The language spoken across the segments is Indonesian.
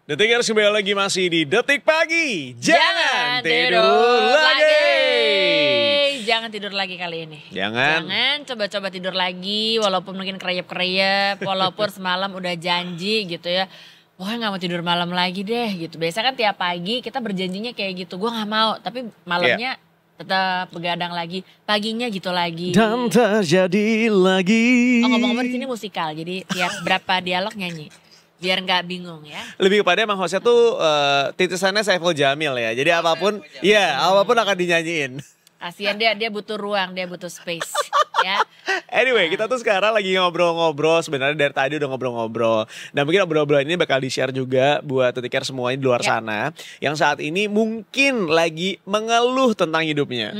Detikers kembali lagi masih di Detik Pagi. Jangan tidur lagi. Jangan tidur lagi kali ini. Jangan Coba-coba tidur lagi walaupun mungkin kereyep-kereyep, walaupun semalam udah janji gitu ya. Wah nggak mau tidur malam lagi deh gitu. Biasa kan tiap pagi kita berjanjinya kayak gitu. Gue nggak mau, tapi malamnya tetap begadang lagi. Paginya gitu lagi. Dan terjadi lagi. Oh ngomong-ngomong di sini musikal, jadi tiap berapa dialog nyanyi. Biar nggak bingung ya. Lebih kepada emang hostnya tuh titisannya Saiful Jamil ya. Jadi apapun akan dinyanyiin. Kasian dia butuh ruang, dia butuh space ya. Anyway, kita tuh sekarang lagi ngobrol-ngobrol. Sebenarnya dari tadi udah ngobrol-ngobrol. Dan mungkin obrol-obrolan ini bakal di-share juga buat Detikers semuanya di luar sana. Yang saat ini mungkin lagi mengeluh tentang hidupnya.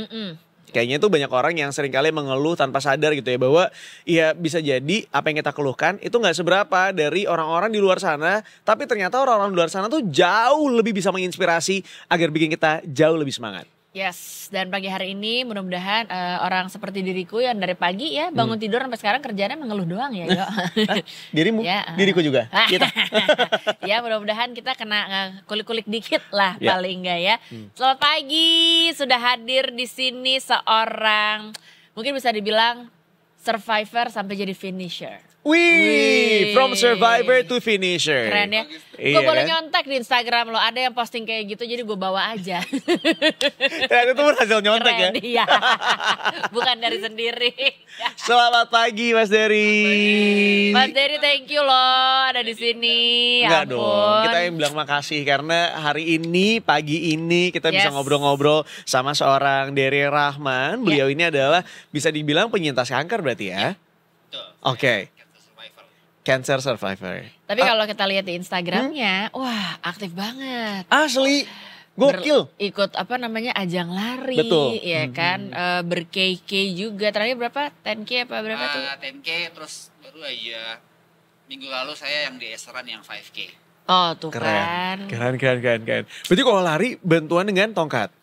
Kayaknya tuh banyak orang yang seringkali mengeluh tanpa sadar gitu ya. Bahwa ya bisa jadi apa yang kita keluhkan itu gak seberapa dari orang-orang di luar sana. Tapi ternyata orang-orang di luar sana tuh jauh lebih bisa menginspirasi agar bikin kita jauh lebih semangat. Yes, dan pagi hari ini mudah-mudahan orang seperti diriku yang dari pagi ya bangun tidur sampai sekarang kerjanya mengeluh doang ya. Dirimu? Ya, Diriku juga? Kita? Ya mudah-mudahan kita kena kulik-kulik dikit lah paling enggak ya. Selamat pagi, sudah hadir di sini seorang mungkin bisa dibilang survivor sampai jadi finisher. Wih, from survivor to finisher. Keren ya. Iya, Gue boleh kan? nyontek di Instagram lo, ada yang posting kayak gitu jadi gue bawa aja. Dan itu berhasil nyontek ya. Keren, iya. Bukan dari sendiri. Selamat pagi Mas Dery. Mas Dery thank you loh ada di sini. Enggak Ampun. dong, kita yang bilang makasih karena hari ini, pagi ini kita bisa ngobrol-ngobrol sama seorang Dery Rahman. Beliau ini adalah bisa dibilang penyintas kanker berarti ya? Oke. Cancer survivor. Tapi kalau kita lihat di Instagramnya, wah aktif banget. Asli, gokil. Ikut apa namanya ajang lari, Betul. ya kan, ber-KK juga. Terakhir berapa? 10K apa berapa tuh? 10K terus baru aja minggu lalu saya yang di Eseran yang 5K. Oh tuh kan. Keren. Berarti kalau lari bantuan dengan tongkat?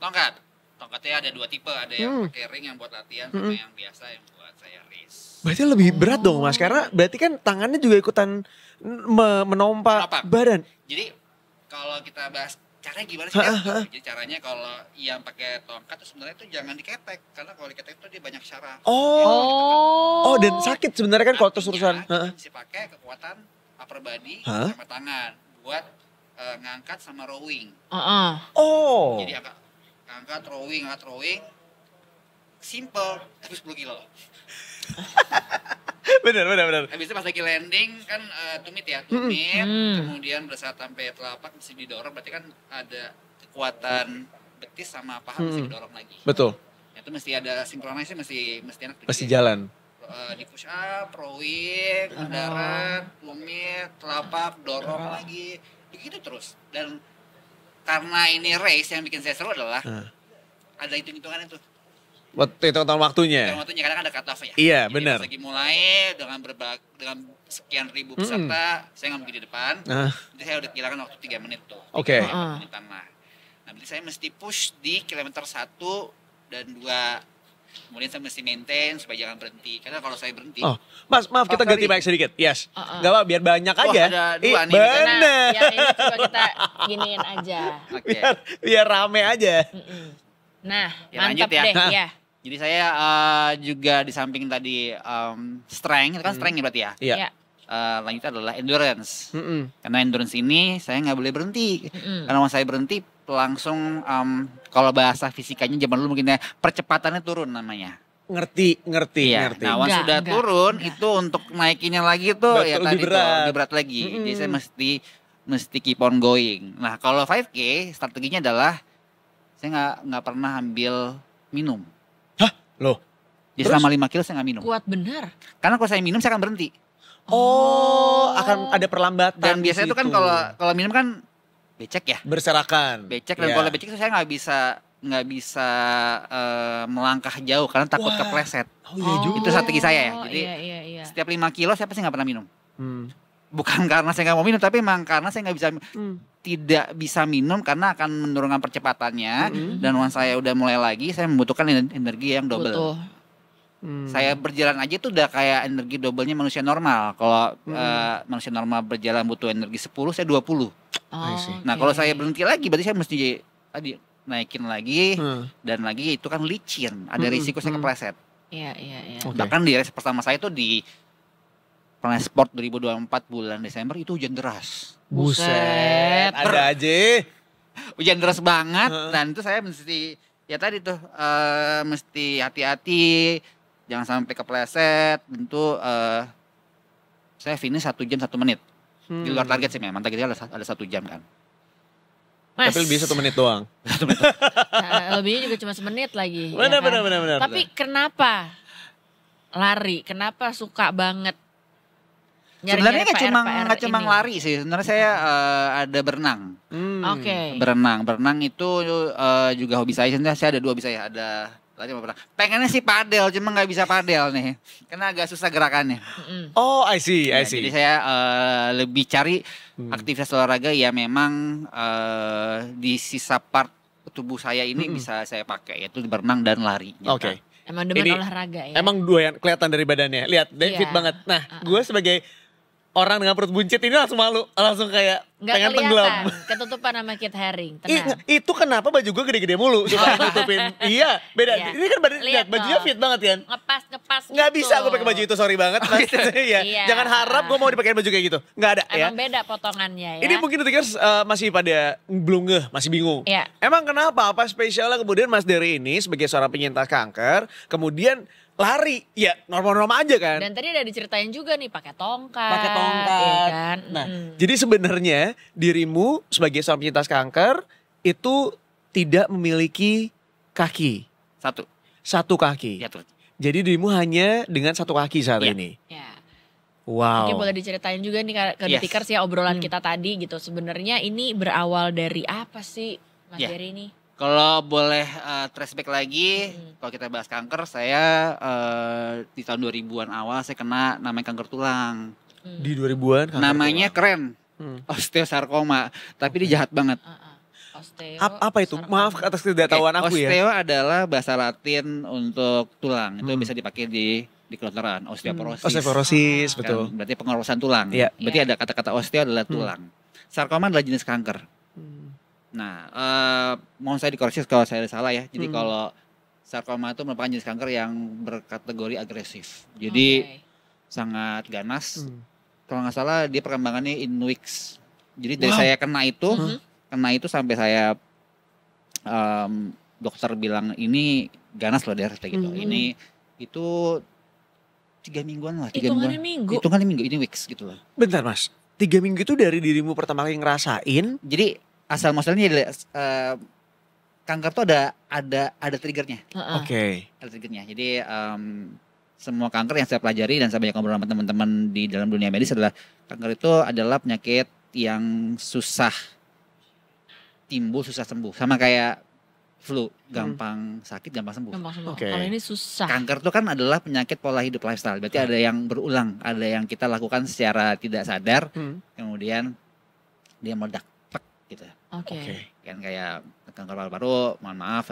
Tongkatnya ada 2 tipe, ada yang pakai ring yang buat latihan sama yang biasa yang buat saya race. Berarti lebih berat dong Mas, karena berarti kan tangannya juga ikutan menompa badan. Jadi kalau kita bahas caranya gimana sih? Jadi caranya kalau yang pakai tongkat itu sebenarnya itu jangan diketek, karena kalau diketek itu dia banyak syaraf. Oh, dan sakit sebenarnya kan kalau terus-terusan. Kita mesti pakai kekuatan upper body sama tangan buat ngangkat sama rowing. Oh. Jadi angkat rowing, simple tapi 10 kilo. Bener. Habis itu pas lagi landing kan tumit, kemudian bersatu sampai telapak mesti didorong, berarti kan ada kekuatan betis sama paha mesti didorong lagi. Betul. Itu mesti ada sinkronisasi, mesti enak. Pasti jalan. Di push up, rowing, darat, tumit, telapak, dorong lagi, begitu terus. Dan karena ini race yang bikin saya seru adalah ada hitung-hitungan itu. Waktu itu tahun waktunya. Karena kan ada cut off ya. Iya, jadi benar. Pas lagi mulai dengan sekian ribu peserta, saya nggak mungkin di depan. Jadi saya udah kehilangan waktu 3 menit tuh. Oke. Menitan lah. Nah, berarti saya mesti push di kilometer 1 dan 2. Kemudian saya mesti maintain supaya jangan berhenti. Karena kalau saya berhenti. Oh, Mas, maaf kita ganti mic sedikit. Yes. Gak apa, biar banyak aja. Ada 2 nih. Bener. Nah, yang ini coba kita giniin aja. Oke. Biar rame aja. Nah, Ya, mantap lanjut ya. deh ya. Jadi saya juga di samping tadi strength, itu kan strength ya berarti ya. Iya. Ya. Lanjutnya adalah endurance. Karena endurance ini saya nggak boleh berhenti. Karena kalau saya berhenti langsung kalau bahasa fisikanya zaman dulu mungkin ya percepatannya turun namanya. Ngerti. Iya. Nah, once sudah turun itu untuk naikinnya lagi tuh ya tadi lebih berat lagi. Jadi saya mesti keep on going. Nah, kalau 5K strateginya adalah saya nggak pernah ambil minum. Loh. Jadi selama 5 kilo saya nggak minum. Kuat bener. Karena kalau saya minum saya akan berhenti. Oh, akan ada perlambatan. Dan biasanya itu kan kalau minum kan becek ya. Berserakan. Becek dan kalau becek itu saya nggak bisa melangkah jauh karena takut kepleset. Oh iya juga. Itu strategi saya ya. Jadi iya. setiap 5 kilo saya pasti nggak pernah minum. Bukan karena saya nggak mau minum, tapi memang karena saya nggak bisa tidak bisa minum karena akan menurunkan percepatannya. Dan once saya udah mulai lagi, saya membutuhkan energi yang double. Betul. Saya berjalan aja tuh udah kayak energi doublenya manusia normal. Kalau manusia normal berjalan butuh energi 10, saya 20. I see. Nah kalau saya berhenti lagi berarti saya mesti tadi naikin lagi dan lagi itu kan licin, ada risiko saya kepleset. Iya. Okay. Bahkan di race pertama saya itu di Planet Sport 2024 bulan Desember itu hujan deras. Buset, ada aja. Hujan deras banget dan itu saya mesti ya tadi tuh mesti hati-hati jangan sampai kepleset. Tentu saya finish 1 jam 1 menit. Di luar target sih memang targetnya ada 1 jam kan. Mas. Tapi lebih 1 menit doang. Lebihnya juga cuma semenit lagi. Benar. Tapi kenapa lari? Kenapa suka banget? Sebenarnya nggak cuma lari sih. Sebenarnya saya ada berenang. Oke. Berenang itu juga hobi saya. Sebenarnya saya ada 2 hobi saya. Ada lari sama berenang. Pengennya sih padel, cuma nggak bisa padel nih. Karena agak susah gerakannya. Oh, I see. Jadi saya lebih cari aktivitas olahraga ya memang di sisa part tubuh saya ini bisa saya pakai, yaitu berenang dan lari. Oke. Emang demen olahraga ya. Emang doyan kelihatan dari badannya. Lihat, fit banget. Nah, gue sebagai orang dengan perut buncit ini langsung malu, langsung kayak nggak pengen tenggelam. Ketutupan sama Kit Haring, tenang. Itu kenapa baju gue gede-gede mulu supaya nutupin. Iya, beda. Iya. Ini kan bajunya fit banget kan. Ngepas gitu. Nggak bisa gue pakai baju itu, sorry banget. Mas. Iya. Jangan harap gue mau dipakai baju kayak gitu. Nggak ada. Emang beda potongannya ya. Ini mungkin Detikers masih pada belum ngeh, masih bingung. Iya. Emang kenapa? Apa spesialnya kemudian Mas Dery ini sebagai seorang penyintas kanker, kemudian lari, ya normal-normal aja kan. Dan tadi ada diceritain juga nih pakai tongkat. Ya kan? Nah, jadi sebenarnya dirimu sebagai seorang penyintas kanker itu tidak memiliki kaki. Satu kaki. Ya, tuh. Jadi dirimu hanya dengan 1 kaki saat ini. Ya. Wow. Mungkin boleh diceritain juga nih ke Detikers ya obrolan kita tadi gitu. Sebenarnya ini berawal dari apa sih Mas Dery ini? Kalau boleh flashback lagi, kalau kita bahas kanker, saya di tahun 2000-an awal saya kena namanya kanker tulang. Di 2000-an kanker namanya tulang. keren, osteosarkoma, tapi dia jahat banget. Apa itu? Maaf atas ketidaktahuan aku ya. Osteo adalah bahasa Latin untuk tulang, itu bisa dipakai di kedokteran, osteoporosis. Osteoporosis, betul. Berarti pengurusan tulang. Iya. Berarti ada kata-kata osteo adalah tulang. Sarkoma adalah jenis kanker. Nah, mohon saya dikoreksi kalau saya salah ya. Jadi kalau sarkoma itu merupakan jenis kanker yang berkategori agresif. Jadi sangat ganas. Kalau nggak salah dia perkembangannya in weeks. Jadi dari saya kena itu sampai saya dokter bilang ini ganas loh Der kayak gitu. Ini itu 3 mingguan lah. Hitungannya minggu. Ini weeks gitu loh. Bentar Mas, 3 minggu itu dari dirimu pertama kali ngerasain. Jadi asal muasalnya adalah kanker tuh ada triggernya. Oke. Ada triggernya. Jadi semua kanker yang saya pelajari dan saya banyak ngobrol sama teman-teman di dalam dunia medis adalah kanker itu adalah penyakit yang susah timbul, susah sembuh. Sama kayak flu, gampang sakit, gampang sembuh. Kalau ini susah. Kanker itu kan adalah penyakit pola hidup lifestyle. Berarti ada yang berulang, ada yang kita lakukan secara tidak sadar, kemudian dia meledak. Gitu. Oke. Kan kayak kanker paru-paru, mohon maaf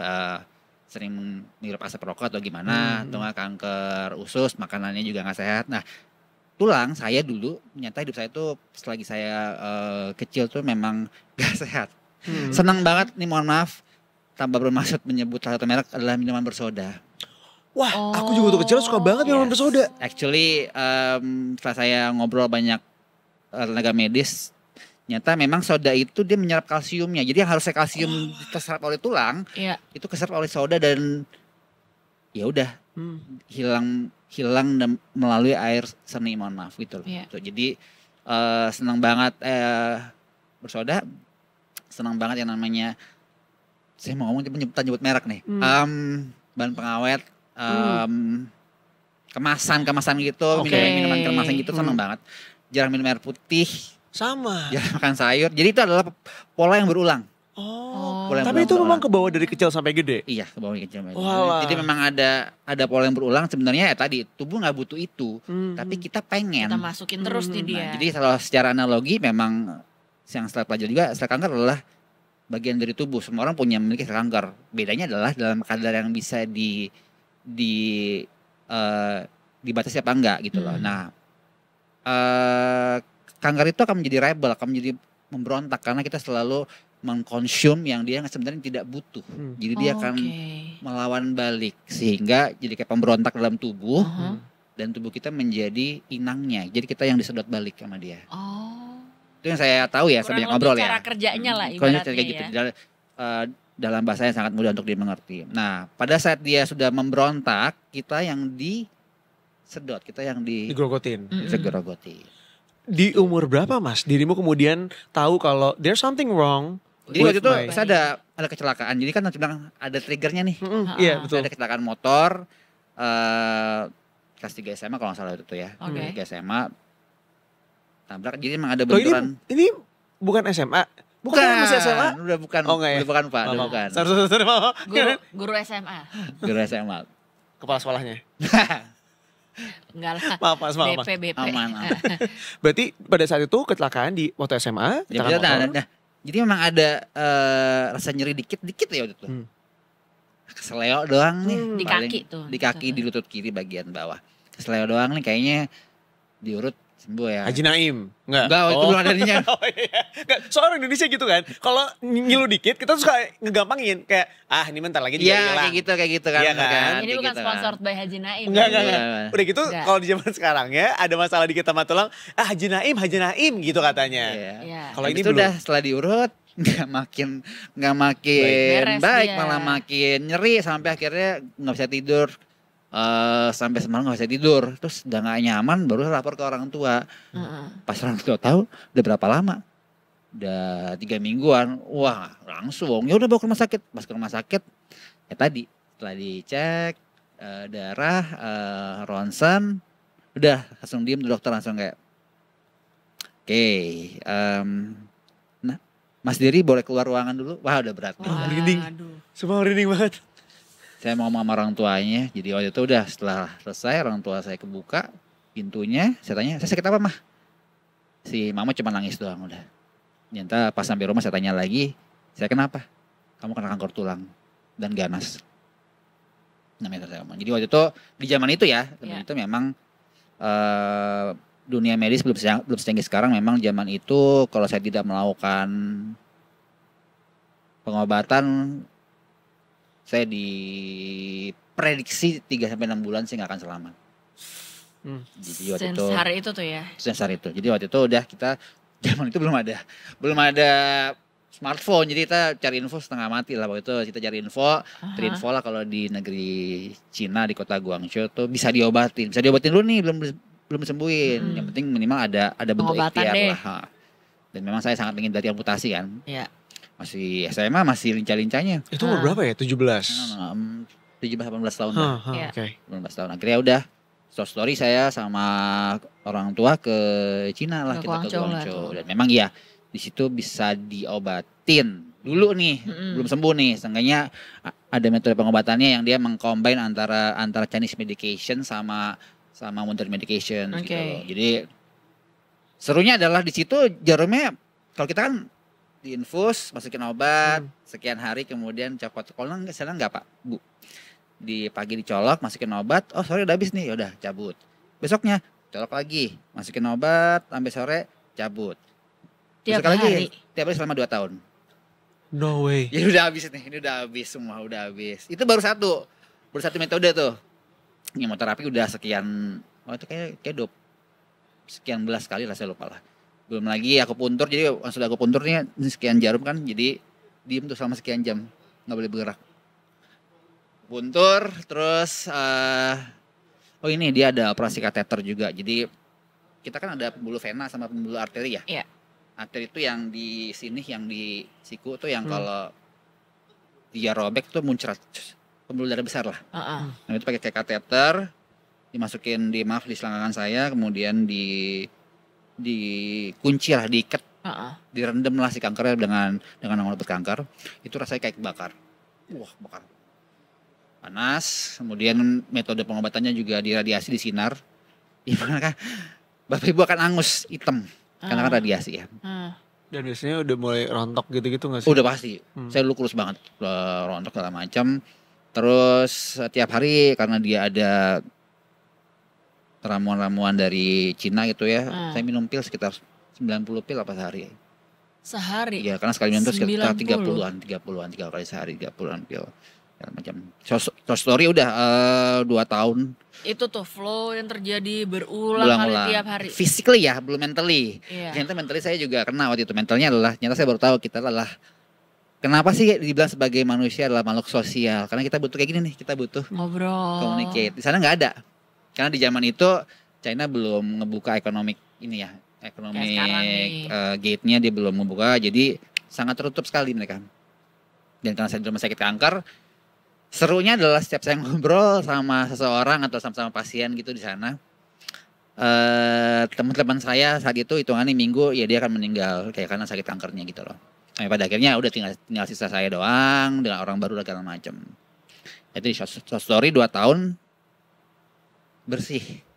sering menghirup asap rokok atau gimana, atau kanker usus, makanannya juga nggak sehat. Nah, tulang saya dulu, ternyata hidup saya tuh selagi saya kecil tuh memang gak sehat. Senang banget nih, mohon maaf, tanpa bermaksud menyebut salah satu merek adalah minuman bersoda. Wah, aku juga tuh kecil suka banget minuman bersoda. Actually, setelah saya ngobrol banyak tenaga medis, ternyata memang soda itu dia menyerap kalsiumnya. Jadi yang harusnya kalsium terserap oleh tulang, itu keserap oleh soda dan ya udah hilang dan melalui air seni, mohon maaf gitu. Jadi senang banget bersoda, senang banget yang namanya, saya mau ngomong nyebut merek nih, bahan pengawet, kemasan gitu, minuman kemasan gitu, senang banget. Jarang minum air putih. Sama. Jarang makan sayur. Jadi itu adalah pola yang berulang. Tapi itu memang ke bawah dari kecil sampai gede? Iya, ke bawah dari kecil sampai gede. Jadi memang ada pola yang berulang. Sebenarnya ya tadi, tubuh nggak butuh itu. Tapi kita pengen. Kita masukin terus nih dia. Jadi kalau secara analogi memang yang setelah pelajari juga, sel kanker adalah bagian dari tubuh. Semua orang punya memiliki sel kanker. Bedanya adalah dalam kadar yang bisa dibatasi apa enggak gitu loh. Nah, kanker itu akan menjadi rebel, akan menjadi memberontak karena kita selalu mengkonsum yang dia sebenarnya tidak butuh. Jadi dia akan melawan balik sehingga jadi kayak pemberontak dalam tubuh dan tubuh kita menjadi inangnya. Jadi kita yang disedot balik sama dia. Itu yang saya tahu ya sebanyak ngobrol ya. Cara kerjanya lah ibaratnya kayak gitu. Dalam bahasa yang sangat mudah untuk dimengerti. Nah, pada saat dia sudah memberontak, kita yang disedot, kita yang digrogotin. Digrogotin. Di umur berapa Mas dirimu kemudian tahu kalau there's something wrong? Jadi waktu itu saya ada kecelakaan. Jadi kan nanti bilang ada triggernya nih. Iya betul. Ada kecelakaan motor kelas 3 SMA kalau nggak salah itu ya. 3 SMA tabrak. Jadi emang ada benturan. Ini bukan SMA. Bukan masih SMA? Udah bukan. Oh enggak ya? Udah bukan Pak, udah bukan. Sorry. Guru SMA. Guru SMA. Kepala sekolahnya. Enggak lah. Maaf. BP. Aman. Berarti pada saat itu kecelakaan di waktu SMA. Jadi memang ada rasa nyeri dikit ya waktu itu. Keseleo doang nih. Di kaki tuh. Di kaki, di lutut kiri bagian bawah. Keseleo doang nih kayaknya diurut sembuh ya. Haji Naim. Enggak, itu belum ada ninya. Soal orang Indonesia gitu kan. Kalau ngilu dikit kita suka ngegampangin kayak ini bentar lagi dia hilang. Kayak gitu kan. Iya kan? Ini bukan sponsored by Haji Naim. Enggak. Udah gitu kalau di zaman sekarang ya ada masalah dikit sama tulang, Haji Naim gitu katanya. Iya. Kalau ini itu belum. udah setelah diurut nggak makin baik malah makin nyeri sampai akhirnya nggak bisa tidur. Sampai semalam gak bisa tidur. Terus udah gak nyaman baru lapor ke orang tua. Pas orang tua tahu udah berapa lama, udah 3 mingguan. Wah langsung ya udah bawa ke rumah sakit. Pas ke rumah sakit ya tadi setelah dicek darah, ronsen, udah langsung diem tuh dokter langsung kayak nah Mas Diri boleh keluar ruangan dulu. Wah udah berat. Merinding. Semua merinding banget. Saya mau ngomong sama orang tuanya, jadi waktu itu udah setelah selesai orang tua saya kebuka pintunya, saya tanya, saya sakit apa mah? Si mama cuma nangis doang udah. Ternyata pas sampai rumah saya tanya lagi, saya kenapa? Kamu kena kanker tulang dan ganas. Namanya saya ngomong. Jadi waktu itu di zaman itu ya, itu memang dunia medis belum secanggih sekarang. Memang zaman itu kalau saya tidak melakukan pengobatan, saya diprediksi 3-6 bulan saya nggak akan selamat. Jadi waktu itu hari itu tuh ya. Sensor itu. Jadi waktu itu udah kita zaman itu belum ada smartphone. Jadi kita cari info setengah mati lah waktu itu. Kita cari info, terinfo lah kalau di negeri Cina di kota Guangzhou tuh bisa diobatin. Bisa diobatin dulu nih belum sembuhin. Yang penting minimal ada bentuk ikhtiar lah. Dan memang saya sangat ingin dari amputasi kan. Iya. Masih SMA masih lincah-lincahnya. Itu umur berapa ya? 17? 17-18 tahun lah. Oke. 18 tahun. Akhirnya udah story saya sama orang tua ke Cina lah, kita ke Guangzhou. Dan memang ya di situ bisa diobatin dulu nih, belum sembuh nih. Seenggaknya ada metode pengobatannya yang dia mengcombine antara Chinese medication sama modern medication gitu loh. Jadi serunya adalah di situ jarumnya kalau kita kan diinfus, masukin obat, sekian hari kemudian copot. Kalau sekarang enggak Pak, Bu. Di pagi dicolok, masukin obat, sore udah habis nih, udah cabut. Besoknya colok lagi, masukin obat, sampai sore cabut. Tiap hari? Tiap hari selama 2 tahun. No way. Ya udah habis nih, ini udah habis semua, udah habis. Itu baru satu metode tuh. Kemoterapi udah sekian, itu kayak sekian belas kali lah, saya lupa lah. Belum lagi akupuntur, jadi sudah akupuntur nih sekian jarum kan, jadi diem tuh selama sekian jam, nggak boleh bergerak. Puntur, terus ini dia ada operasi kateter juga. Jadi kita kan ada pembuluh vena sama pembuluh arteri ya. Iya. Arteri itu yang di sini, yang di siku tuh yang kalau dia robek tuh muncrat, pembuluh darah besar lah. Nah itu pakai kateter, dimasukin di selangkangan saya, kemudian dikunci lah, diikat, direndam lah si kankernya dengan obat kanker. Itu rasanya kayak kebakar. Wah, bakar. Panas, kemudian metode pengobatannya juga diradiasi, disinar. Gimana kan? Bapak Ibu akan angus hitam karena kan radiasi ya. Dan biasanya udah mulai rontok gitu-gitu gak sih? Udah pasti. Saya dulu kurus banget, rontok segala macam. Terus setiap hari karena dia ada ramuan-ramuan dari Cina gitu ya. Saya minum pil sekitar 90 pil apa sehari. Sehari? Iya, karena sekali minum itu sekitar 90. 30-an, 3 kali sehari, 30-an pil. Macam. Short story udah 2 tahun. Itu tuh flow yang terjadi berulang kali tiap hari. Physically ya, belum mentally. Iya. Ternyata mentally saya juga kena waktu itu. Mentalnya adalah, ternyata saya baru tahu kita adalah, kenapa sih dibilang sebagai manusia adalah makhluk sosial? Karena kita butuh kayak gini nih, kita butuh ngobrol, communicate. Di sana nggak ada. Karena di zaman itu China belum ngebuka ekonomi ini ya, ekonomi gate-nya dia belum membuka, jadi sangat tertutup sekali mereka. Dan karena saya di rumah sakit kanker, serunya adalah setiap saya ngobrol sama seseorang atau sama pasien gitu di sana, teman-teman saya saat itu hitungannya minggu ya dia akan meninggal kayak karena sakit kankernya gitu loh. Nah, pada akhirnya udah tinggal sisa saya doang dengan orang baru segala macam. Jadi short story 2 tahun bersih.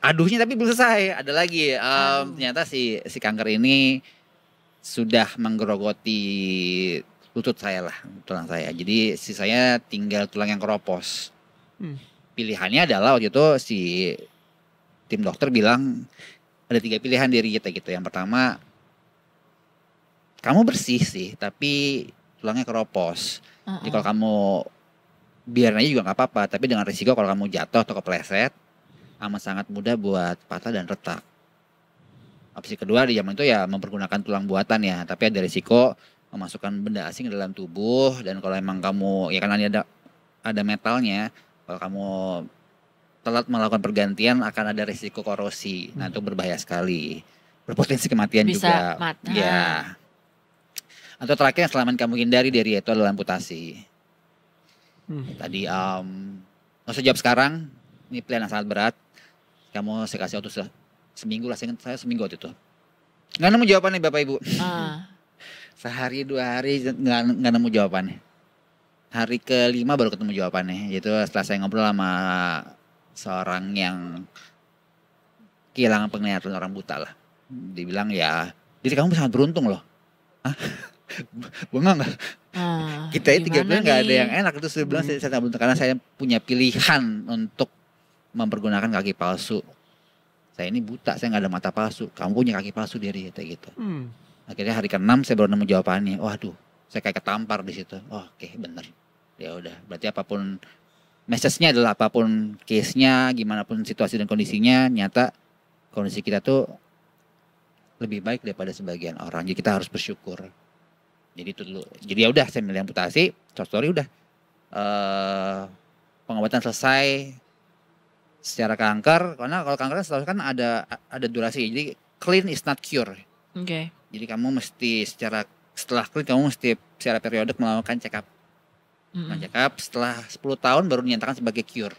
Aduhnya tapi belum selesai, ada lagi. Ternyata si kanker ini sudah menggerogoti lutut saya lah, tulang saya. Jadi sisanya tinggal tulang yang keropos. Pilihannya adalah waktu itu si tim dokter bilang ada 3 pilihan dari kita gitu. Yang pertama, kamu bersih sih, tapi tulangnya keropos. Jadi kalau kamu biarin aja juga nggak apa-apa, tapi dengan risiko kalau kamu jatuh atau kepleset, amat sangat mudah buat patah dan retak. Opsi kedua di zaman itu ya mempergunakan tulang buatan ya, tapi ada risiko memasukkan benda asing ke dalam tubuh, dan kalau emang kamu ya kan ada metalnya, kalau kamu telat melakukan pergantian akan ada risiko korosi. Nah itu berbahaya sekali, berpotensi kematian bisa juga. Ya. Atau terakhir yang selama kamu hindari dari itu adalah amputasi. Tadi nggak usah jawab sekarang, ini pilihan yang sangat berat. Kamu saya kasih waktu seminggu lah, saya seminggu waktu itu. Nggak nemu jawabannya Bapak Ibu. Sehari 2 hari nggak nemu jawabannya. Hari ke-5 baru ketemu jawabannya. Yaitu setelah saya ngobrol sama seorang yang kehilangan penglihatan, orang buta lah. Dibilang ya, jadi kamu sangat beruntung loh. Hah? Bunga nggak? Kita ini 3 bulan nggak ada yang enak. Itu saya bilang saya sangat beruntung karena saya punya pilihan untuk mempergunakan kaki palsu. Saya ini buta, saya nggak ada mata palsu. Kamu punya kaki palsu dari kayak gitu. Akhirnya hari ke-6 saya baru nemu jawabannya. Waduh, saya kayak ketampar di situ. Oh, oke, bener. Ya udah, berarti apapun message-nya adalah apapun case-nya, gimana pun situasi dan kondisinya, nyata kondisi kita tuh lebih baik daripada sebagian orang. Jadi kita harus bersyukur. Jadi itu dulu. Jadi ya udah, saya milih amputasi, short story udah. Pengobatan selesai secara kanker, karena kalau kanker selalu kan ada durasi. Jadi clean is not cure. Oke. Jadi kamu mesti setelah clean kamu mesti secara periodik melakukan check up. Check up setelah 10 tahun baru dinyatakan sebagai cure.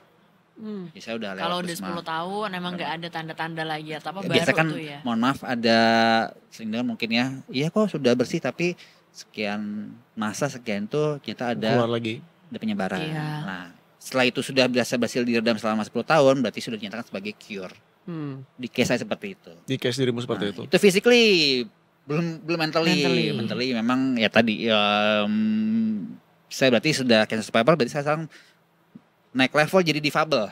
Jadi saya udah lewat. Kalau udah 10 tahun emang nggak ada tanda-tanda lagi atau apa biasa baru kan, tuh ya. Mohon maaf ada sering dengar mungkin ya. Iya kok sudah bersih tapi sekian masa sekian tuh kita ada keluar lagi. Ada penyebaran. Iya. Nah, setelah itu sudah berhasil diredam selama 10 tahun berarti sudah dinyatakan sebagai cure. Di case saya seperti itu. Di case dirimu seperti itu. Itu physically belum mentally memang ya tadi saya berarti sudah cancer survivor, berarti saya sekarang naik level jadi difabel.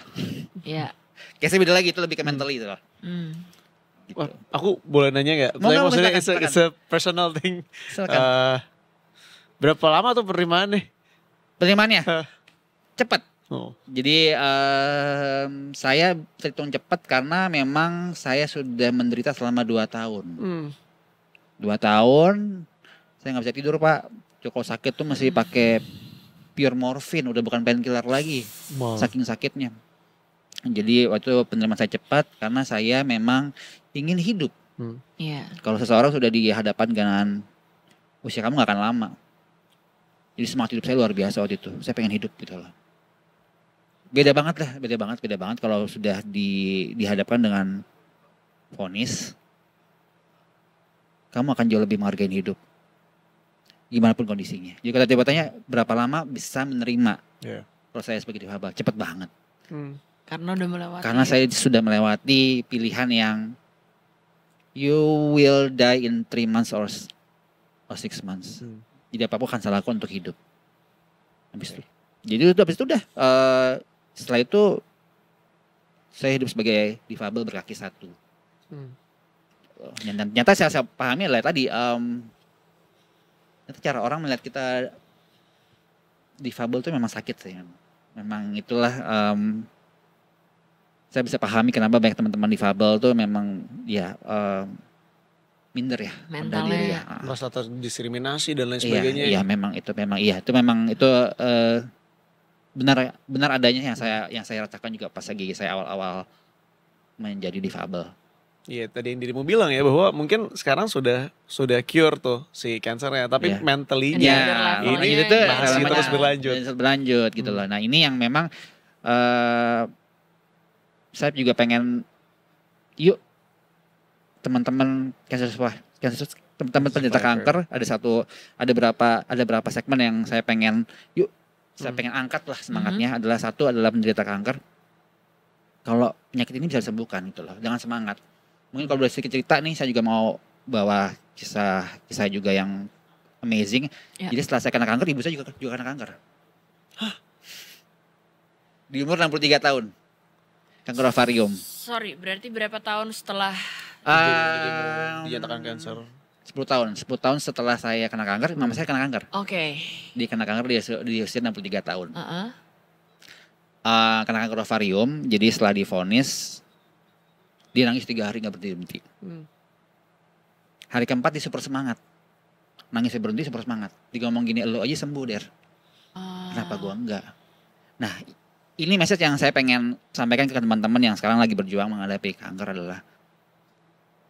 Iya. Case-nya beda lagi, itu lebih ke mentally itu loh. Gitu. Wah, aku boleh nanya nggak? Maksudnya it's a personal thing. Berapa lama tuh penerimaannya? Penerimaannya? Cepat. Oh. Jadi saya terhitung cepat karena memang saya sudah menderita selama 2 tahun. 2 tahun saya nggak bisa tidur Pak. Cukup sakit tuh masih pakai pure morfin, udah bukan painkiller lagi. Saking sakitnya. Jadi waktu penerimaan saya cepat karena saya memang ingin hidup. Kalau seseorang sudah dihadapan dengan usia kamu nggak akan lama. Jadi semangat hidup saya luar biasa waktu itu. Saya pengen hidup gitu loh. Beda banget kalau sudah dihadapkan dengan vonis. Kamu akan jauh lebih menghargai hidup. Gimana pun kondisinya. Jadi kalau tiba tanya berapa lama bisa menerima. Kalau saya sebagai difabel, cepat banget. Karena udah melewati. Karena saya sudah melewati pilihan yang you will die in 3 months or 6 months. Jadi apapun akan saya lakukan untuk hidup. Habis itu udah. Setelah itu saya hidup sebagai difabel berkaki 1. Dan ternyata saya pahami adalah tadi ternyata cara orang melihat kita difabel tuh memang sakit sih. Memang itulah saya bisa pahami kenapa banyak teman-teman difabel tuh memang ya minder ya, mentalnya diri ya. Merasa terdiskriminasi dan lain sebagainya. Iya, itu memang benar adanya yang saya rasakan juga pas lagi saya awal-awal menjadi difabel. Iya, tadi yang dirimu bilang ya bahwa mungkin sekarang sudah cure tuh si kansernya, tapi mentally-nya ini itu masih terus berlanjut gitu loh. Nah, ini yang memang saya juga pengen yuk teman-teman teman-teman penderita kanker ada berapa segmen yang saya pengen saya pengen angkat lah semangatnya. Satu adalah penderita kanker. Kalau penyakit ini bisa disembuhkan gitu loh. Jangan semangat. Mungkin kalau boleh sedikit cerita nih, saya juga mau bawa kisah juga yang amazing. Ya. Jadi setelah saya kena kanker, ibu saya juga kena kanker. Hah? Di umur 63 tahun. Kanker ovarium. Sorry, berarti berapa tahun setelah dinyatakan kanker? 10 tahun setelah saya kena kanker, mama saya kena kanker. Oke. Dia kena kanker di usia 63 tahun. Kena kanker ovarium, jadi setelah divonis, dia nangis 3 hari gak berhenti. Hari keempat dia super semangat. Nangisnya berhenti super semangat. Dia ngomong gini, lo aja sembuh Der. Kenapa gua enggak? Nah, ini message yang saya pengen sampaikan ke teman-teman yang sekarang lagi berjuang menghadapi kanker adalah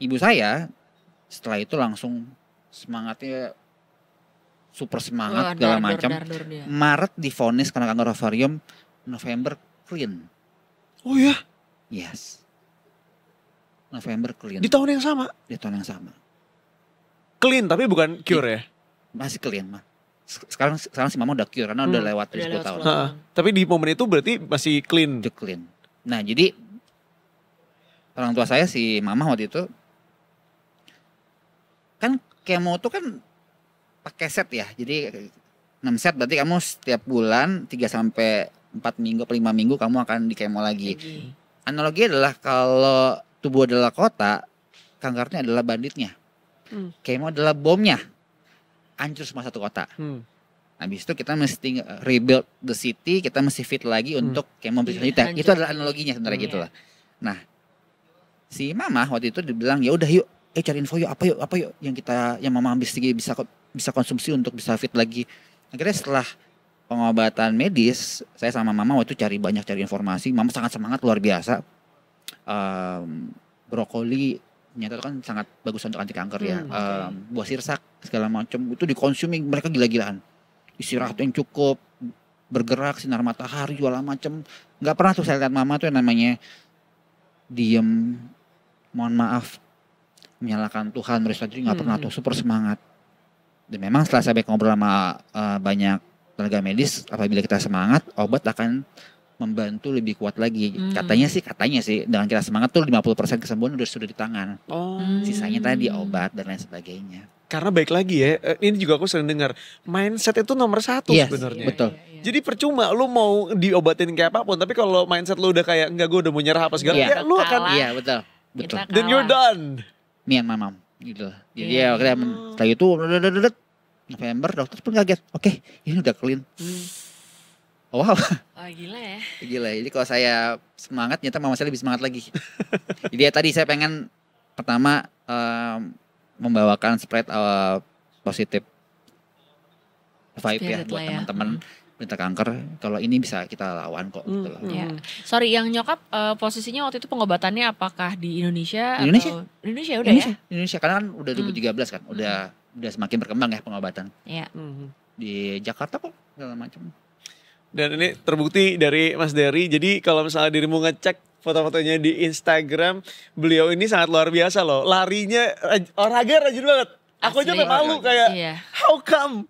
ibu saya setelah itu langsung semangatnya super semangat segala macam. Maret divonis kena kanker ovarium, November clean. Oh ya? Yes. November clean. Di tahun yang sama? Di tahun yang sama. Clean tapi bukan cure ya? Masih clean mah. Sekarang si mama udah cure karena udah lewat 10 tahun. Tapi di momen itu berarti masih clean. Udah clean. Nah jadi orang tua saya si mama waktu itu kan kemo tuh kan pakai set ya. Jadi 6 set berarti kamu setiap bulan 3 sampai 4 minggu atau 5 minggu kamu akan di kemo lagi. Analogi adalah kalau tubuh adalah kota, kankernya adalah banditnya. Kemo adalah bomnya. Hancur semua satu kota. Habis itu kita mesti rebuild the city, kita mesti fit lagi untuk kemo berselanjutnya. Itu adalah analoginya sebenarnya gitu lah. Nah, si mama waktu itu dibilang ya udah yuk, cari info yuk, apa yuk yang mama bisa konsumsi untuk bisa fit lagi. Akhirnya setelah pengobatan medis, saya sama mama waktu itu cari informasi. Mama sangat semangat luar biasa. Brokoli ternyata itu kan sangat bagus untuk anti kanker ya. Buah sirsak segala macam itu dikonsumsi mereka gila-gilaan. Istirahat yang cukup, bergerak, sinar matahari segala macam. Nggak pernah tuh saya lihat mama tuh yang namanya diem, mohon maaf, menyalahkan Tuhan, beristirahat nggak pernah tuh, super semangat. Dan memang setelah saya ngobrol sama banyak tenaga medis, apabila kita semangat, obat akan membantu lebih kuat lagi. Katanya sih dengan kita semangat tuh 50% kesembuhan sudah di tangan. Sisanya tadi obat dan lain sebagainya. Karena baik lagi ya, ini juga aku sering dengar, mindset itu nomor 1 sebenarnya. Betul. Jadi percuma lu mau diobatin kayak apapun, tapi kalau mindset lu udah kayak enggak gue udah mau nyerah apa segala, ya lu akan betul. Then you're done. Me and my mom gitu. Jadi ya setelah itu November dokter pun kaget. Oke, ini udah clean. Wow. Gila ya. Gila. Jadi kalau saya semangat, ternyata mama saya lebih semangat lagi. Jadi ya tadi saya pengen pertama membawakan spread positif vibe ya buat teman-teman penderita kanker. Kalau ini bisa kita lawan kok. Gitu loh. Sorry, yang nyokap posisinya waktu itu pengobatannya apakah di Indonesia? Indonesia udah ya? Indonesia karena kan udah 2013 kan, udah semakin berkembang ya pengobatan. Iya. Di Jakarta kok segala macam. Dan ini terbukti dari Mas Dery. Jadi kalau misalnya dirimu ngecek foto-fotonya di Instagram, beliau ini sangat luar biasa loh. Larinya olahraga rajin banget. Aku aja malu kayak how come?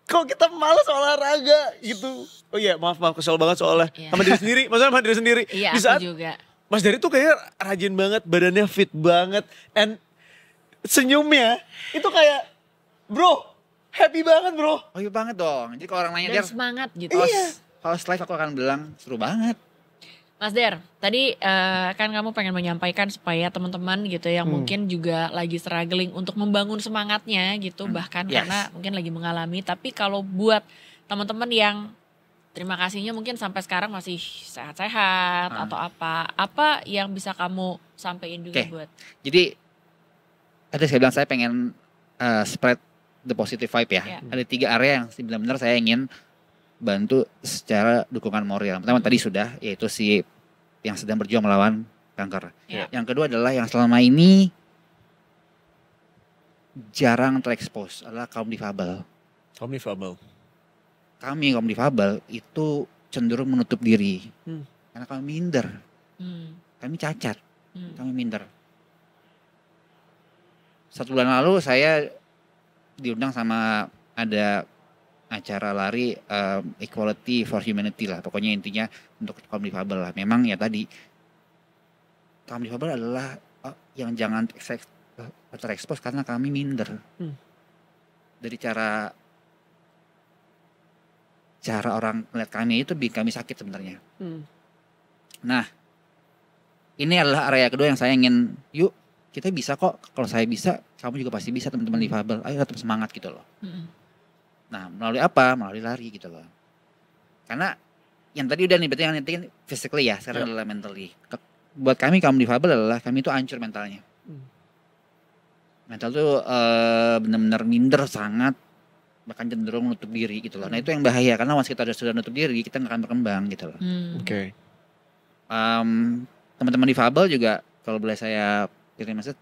Kok kita malas olahraga gitu. Oh iya, maaf kesel banget soalnya sama diri sendiri. Maksudnya sama diri sendiri. Iya, di saat aku juga. Mas Dery tuh kayak rajin banget, badannya fit banget, and senyumnya itu kayak bro, happy banget bro. Happy banget dong. Jadi kalau orang nanya dan semangat gitu. House life aku akan bilang seru banget. Mas Der, tadi kan kamu pengen menyampaikan supaya teman-teman gitu yang mungkin juga lagi struggling untuk membangun semangatnya gitu, bahkan karena mungkin lagi mengalami. Tapi kalau buat teman-teman yang terima kasihnya mungkin sampai sekarang masih sehat-sehat atau apa yang bisa kamu sampaikan juga buat. Jadi tadi saya bilang saya pengen spread the positive vibe ya. Ada 3 area yang benar-benar saya ingin bantu secara dukungan moral. Pertama tadi sudah, yaitu si yang sedang berjuang melawan kanker. Yang kedua adalah yang selama ini jarang terekspos adalah kaum difabel. Kami kaum difabel itu cenderung menutup diri karena kami minder, kami cacat, kami minder. 1 bulan lalu saya diundang sama ada acara lari equality for humanity lah, pokoknya intinya untuk kaum difabel lah. Memang ya tadi kaum difabel adalah yang jangan terekspos karena kami minder. Dari cara orang melihat kami itu bikin kami sakit sebenarnya. Nah, ini adalah area kedua yang saya ingin, yuk kita bisa kok, kalau saya bisa kamu juga pasti bisa, teman-teman difabel, ayo tetap semangat gitu loh. Nah, melalui apa? Melalui lari gitu loh. Karena yang tadi udah nih, berarti yang nanti kan physically ya, sekarang adalah mentally. Buat kami kaum difabel adalah kami itu hancur mentalnya. Mental tuh benar-benar minder sangat, bahkan cenderung nutup diri gitu loh. Nah itu yang bahaya, karena once kita sudah nutup diri, kita nggak akan berkembang gitu loh. Teman-teman difabel juga, kalau boleh saya kirim message,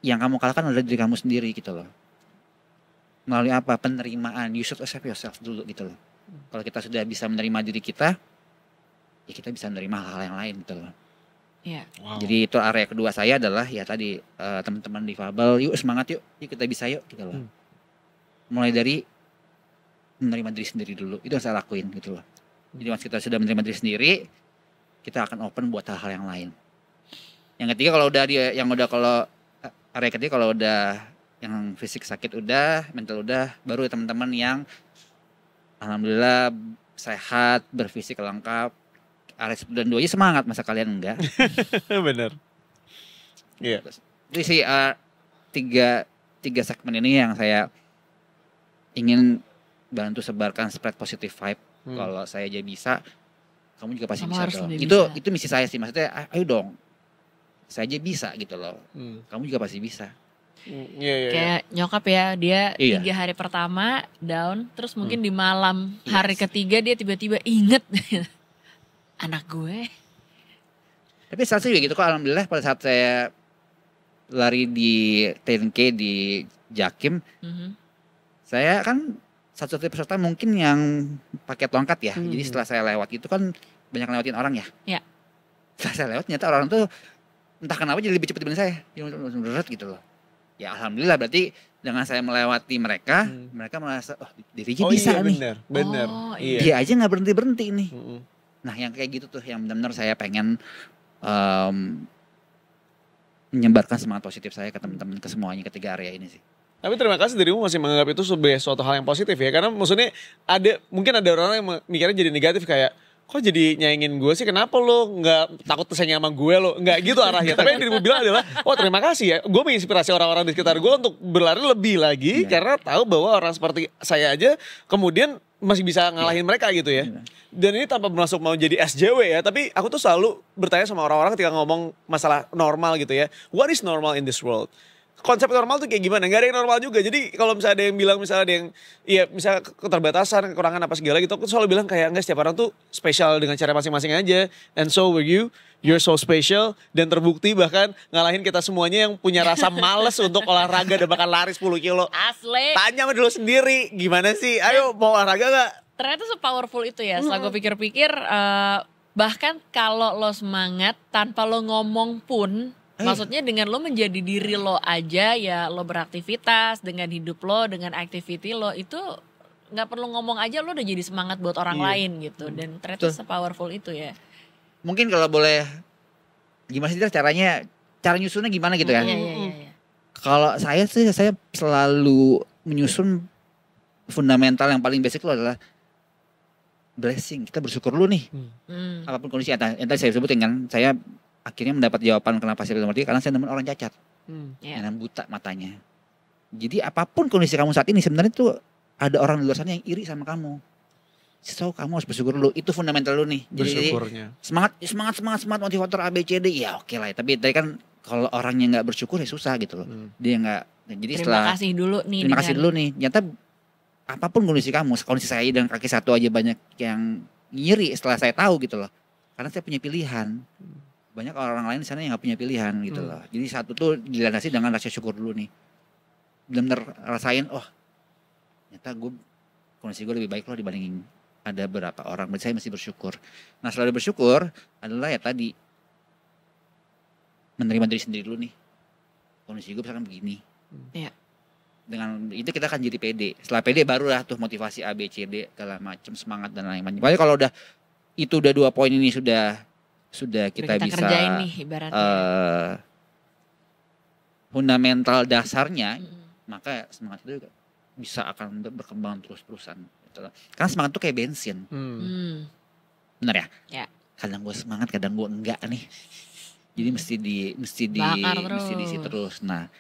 yang kamu kalahkan adalah diri kamu sendiri gitu loh. Melalui apa? Penerimaan. You should accept yourself dulu gitu loh. Kalau kita sudah bisa menerima diri kita, ya kita bisa menerima hal-hal yang lain gitu loh. Jadi itu area kedua saya adalah ya tadi teman-teman difabel, yuk semangat yuk kita bisa yuk gitu loh. Mulai dari menerima diri sendiri dulu, itu yang saya lakuin gitu loh. Jadi once kita sudah menerima diri sendiri, kita akan open buat hal-hal yang lain. Yang ketiga kalau udah area ketiga kalau udah yang fisik sakit udah, mental udah, baru teman-teman yang alhamdulillah sehat, berfisik lengkap, area 1 dan 2 aja semangat, masa kalian enggak? Bener. Iya. Jadi sih tiga segmen ini yang saya ingin bantu sebarkan, spread positive vibe. Kalau saya aja bisa, kamu juga pasti bisa dong. Itu misi saya sih, maksudnya ayo dong, saya aja bisa gitu loh. Kamu juga pasti bisa. Kayak nyokap ya, dia 3 hari pertama down, terus mungkin di malam hari ketiga dia tiba-tiba inget anak gue. Tapi saat juga gitu kok, alhamdulillah pada saat saya lari di 10K di Jakim, saya kan satu-satunya peserta mungkin yang pakai tongkat ya. Jadi setelah saya lewat itu kan banyak lewatin orang ya. Setelah saya lewat ternyata orang tuh entah kenapa jadi lebih cepat dibanding saya. Berat gitu loh. Ya alhamdulillah, berarti dengan saya melewati mereka, mereka merasa dirinya bisa nih. Bener. Dia aja nggak berhenti nih. Nah yang kayak gitu tuh yang benar-benar saya pengen menyebarkan semangat positif saya ke teman-teman, ke semuanya, ke 3 area ini sih. Tapi terima kasih dirimu masih menganggap itu sebagai suatu hal yang positif ya. Karena maksudnya mungkin ada orang yang mikirnya jadi negatif kayak, kok jadi nyaingin gue sih, kenapa lo gak takut tersaing sama gue lo, gak gitu arahnya. Tapi yang dirimu bilang adalah, terima kasih ya, gue menginspirasi orang-orang di sekitar gue untuk berlari lebih lagi, karena tahu bahwa orang seperti saya aja kemudian masih bisa ngalahin mereka gitu ya. Dan ini tanpa bermasuk mau jadi SJW ya, tapi aku tuh selalu bertanya sama orang-orang ketika ngomong masalah normal gitu ya, what is normal in this world? Konsep normal tuh kayak gimana? Gak ada yang normal juga. Jadi kalau misalnya ada yang bilang, misalnya ada yang, ya misalnya keterbatasan, kekurangan apa segala gitu, aku selalu bilang kayak, enggak, setiap orang tuh spesial dengan cara masing-masing aja. And so were you, you're so special. Dan terbukti bahkan ngalahin kita semuanya yang punya rasa males untuk olahraga dan bahkan lari 10 kilo. Asli. Tanya sama dulu sendiri, gimana sih? Ayo mau olahraga gak? Ternyata se-powerful itu ya. Setelah gue pikir-pikir, bahkan kalau lo semangat tanpa lo ngomong pun, maksudnya dengan lo menjadi diri lo aja ya, lo beraktivitas dengan hidup lo, dengan activity lo, itu gak perlu ngomong aja lo udah jadi semangat buat orang lain gitu. Dan ternyata se-powerful itu ya. Mungkin kalau boleh, gimana sih caranya, cara nyusunnya gimana gitu ya. Kalau saya sih, saya selalu menyusun fundamental yang paling basic lo adalah blessing, kita bersyukur dulu nih. Apapun kondisi, yang tadi saya sebutin kan, saya akhirnya mendapat jawaban kenapa saya nomor 3 karena saya nemuin orang cacat, yang buta matanya. Jadi apapun kondisi kamu saat ini sebenarnya tuh ada orang di luar sana yang iri sama kamu. So kamu harus bersyukur dulu, itu fundamental dulu nih. Bersyukurnya. Jadi semangat motivator ABCD ya oke lah. Tapi tadi kan kalau orangnya nggak bersyukur ya susah gitu loh. Dia nggak. Jadi terima kasih dulu nih. Terima kasih dulu nih. Ternyata apapun kondisi kamu, kondisi saya dengan kaki satu aja banyak yang ngiri setelah saya tahu gitu loh. Karena saya punya pilihan. Banyak orang lain di sana yang nggak punya pilihan gitu loh. Jadi satu tuh dilandasi dengan rasa syukur dulu nih. Benar-benar rasain, oh ternyata kondisi gue lebih baik loh dibandingin ada beberapa orang, berarti saya masih bersyukur. Nah selalu bersyukur adalah ya tadi menerima diri sendiri dulu nih. Kondisi gue misalkan begini. Dengan itu kita akan jadi pede. Setelah pede barulah tuh motivasi A, B, C, D segala macam, semangat dan lain-lain. Pokoknya kalau itu udah 2 poin ini sudah kita bisa kerjain nih ibaratnya. Fundamental dasarnya, maka semangat itu bisa akan berkembang terus-terusan. Karena semangat tuh kayak bensin. Bener ya? Ya. Kadang gue semangat, kadang gue enggak nih. Jadi mesti diisi terus. Nah,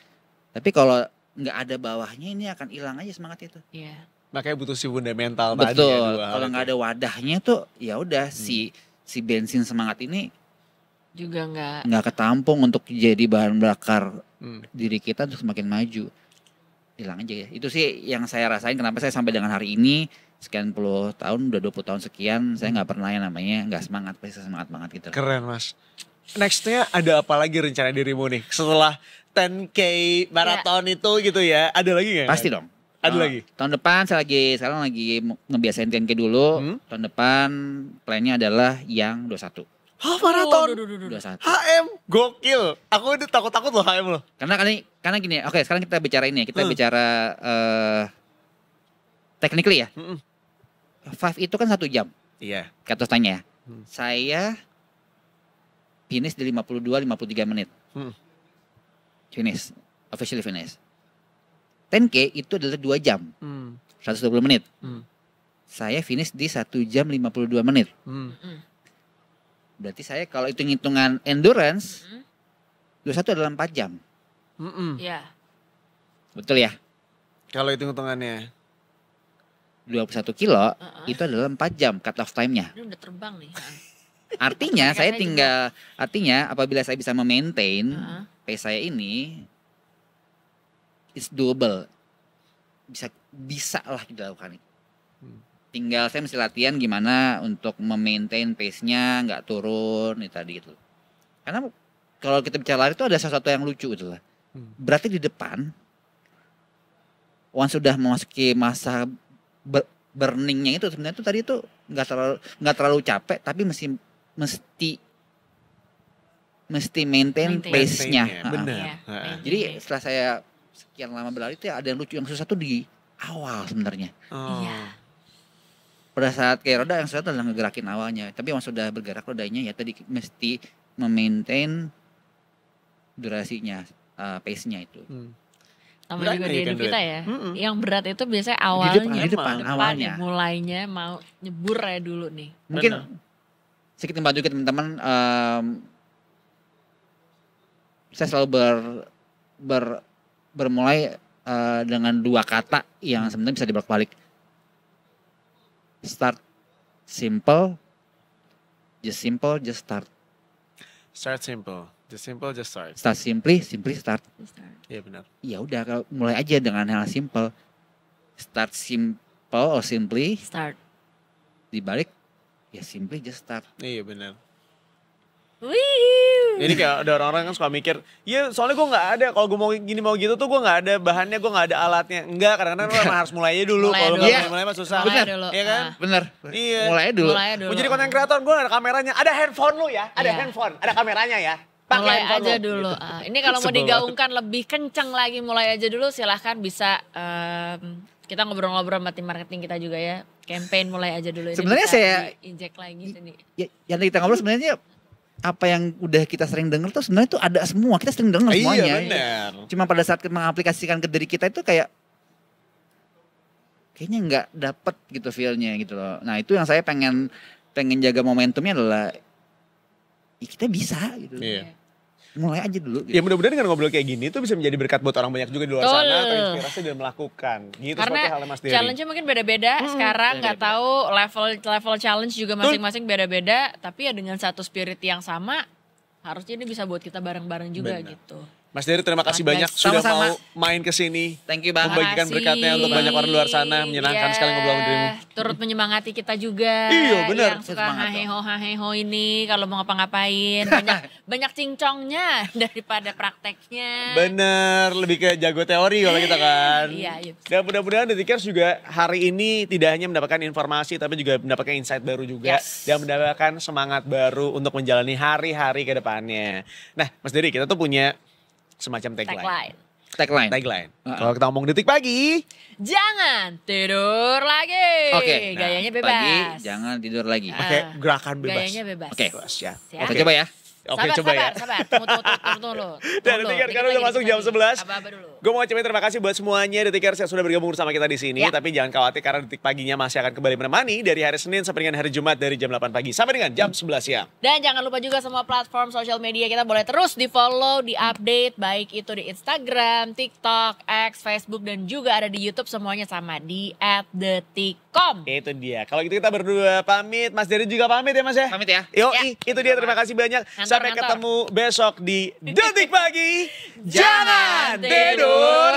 tapi kalau enggak ada bawahnya ini akan hilang aja semangat itu. Iya. Makanya butuh si fundamental tadi. Betul. Kalau enggak ada wadahnya tuh ya udah si bensin semangat ini juga enggak ketampung untuk jadi bahan bakar diri kita untuk semakin maju. Hilang aja ya. Itu sih yang saya rasain kenapa saya sampai dengan hari ini sekian puluh tahun, udah 20 tahun sekian saya nggak pernah yang namanya nggak semangat, pasti semangat gitu. Keren Mas. Nextnya ada apa lagi rencana dirimu nih setelah 10K maraton itu gitu ya? Ada lagi nggak? Pasti dong. Ada lagi. Tahun depan sekarang lagi ngebiasain 10K dulu. Tahun depan plannya adalah yang 21. Maraton. 21. HM gokil. Aku udah takut loh HM loh. Karena gini, oke sekarang kita bicara ini ya. Kita bicara technically ya. 5 itu kan 1 jam. Iya. Kata tanya ya. Saya finish di 52-53 menit. Officially finish. 10K itu adalah 2 jam. 120 menit. Saya finish di 1 jam 52 menit. Berarti saya kalau hitung-hitungan endurance, 21 adalah 4 jam. Iya. Betul ya? Kalau hitung-hitungannya. 21 kilo itu adalah 4 jam cut off time-nya. Ini udah terbang nih. Artinya apabila saya bisa memaintain pace saya ini, it's doable. Bisa lah dilakukan itu. Tinggal saya mesti latihan gimana untuk memaintain pace-nya nggak turun itu tadi gitu. Karena kalau kita bicara lari itu ada sesuatu yang lucu gitu lah. Berarti di depan once sudah memasuki masa burningnya itu sebenarnya itu tadi itu nggak terlalu capek tapi mesti maintain pace-nya. Benar. Jadi setelah saya sekian lama berlari itu ada yang lucu yang susah tuh di awal sebenarnya. Iya. Pada saat kayak roda yang susah adalah ngegerakin awalnya. Tapi once sudah bergerak rodanya ya tadi mesti memaintain durasinya, pace-nya itu. Sama juga di hidup kita ya. Yang berat itu biasanya awalnya. Di depan awalnya. Mulainya mau nyebur ya dulu nih. Mungkin sedikit membantu juga teman-teman. Saya selalu bermulai dengan 2 kata yang sebenarnya bisa dibolak-balik. Start simple, just start. Start simple, just start. Start simply start. Iya benar. Ya udah kalau mulai aja dengan hal simple. Start simple or simply. Start. Dibalik ya simply just start. Iya benar. Wih. Ini kayak ada orang-orang kan suka mikir, ya soalnya gue nggak ada, kalau gue mau gini mau gitu tuh gue nggak ada bahannya, gue nggak ada alatnya. Enggak, kadang-kadang lo emang harus mulai aja dulu. Kalau nggak mulai mah susah. Iya kan? Bener. Iya. Mulai dulu. Mau jadi konten kreator gue ada kameranya, ada handphone lu ya, ada handphone, ada kameranya ya. Mulai aja dulu. Ini kalau mau digaungkan lebih kenceng lagi, mulai aja dulu. Silahkan bisa kita ngobrol-ngobrol sama tim marketing kita juga ya. Campaign mulai aja dulu. Sebenarnya saya injek lagi sini. Yang kita ngobrol sebenarnya apa yang udah kita sering dengar tuh sebenarnya tuh ada semua. Kita sering dengar semuanya. Iya benar. Cuma pada saat kita mengaplikasikan ke diri kita itu kayak kayaknya nggak dapet gitu feel-nya gitu loh. Nah itu yang saya pengen jaga momentumnya adalah kita bisa gitu. Iya. Mulai aja dulu gitu. Ya mudah-mudahan dengan ngobrol kayak gini tuh bisa menjadi berkat buat orang banyak juga di luar sana, terinspirasi dan melakukan. Gitu karena seperti halnya Mas Dery. challenge-nya mungkin beda-beda. Sekarang nggak tahu level challenge juga masing-masing beda-beda. Tapi ya dengan satu spirit yang sama, harusnya ini bisa buat kita bareng-bareng juga gitu. Mas Dery terima kasih banyak sudah mau main ke sini. Thank you banget. Membagikan berkatnya untuk banyak orang luar sana. Menyenangkan sekali ngobrol sama dirimu. Turut menyemangati kita juga. Iya benar. Yang suka haheho ini kalau mau ngapa-ngapain. Banyak cincongnya daripada prakteknya. Bener, lebih ke jago teori kalau kita kan. Iya. Dan mudah-mudahan Detikers juga hari ini tidak hanya mendapatkan informasi tapi juga mendapatkan insight baru juga. Dan mendapatkan semangat baru untuk menjalani hari-hari ke depannya. Nah Mas Dery, kita tuh punya semacam tagline. Kalau kita ngomong Detik Pagi, jangan tidur lagi. Oke. Gayanya bebas. Pagi, jangan tidur lagi. pakai gerakan bebas. Gayanya bebas. Oke. Ya. Oke, coba ya. Oke, coba ya. Sabar. Tunggu. Dan Detikers karena udah masuk jam 11. Apa dulu? Gue mau ucapin terima kasih buat semuanya Detikers yang sudah bergabung bersama kita di sini. Tapi jangan khawatir karena Detik Paginya masih akan kembali menemani dari hari Senin sampai dengan hari Jumat dari jam 8 pagi sampai dengan jam 11 siang. Dan jangan lupa juga semua platform sosial media kita boleh terus di follow, di update, baik itu di Instagram, TikTok, X, Facebook, dan juga ada di YouTube, semuanya sama di @detikcom. Itu dia. Kalau gitu kita berdua pamit. Mas Dery juga pamit ya Mas ya. Pamit ya. Yoi, itu dia. Terima kasih banyak. Sampai ketemu besok di Detik Pagi. Jangan tidur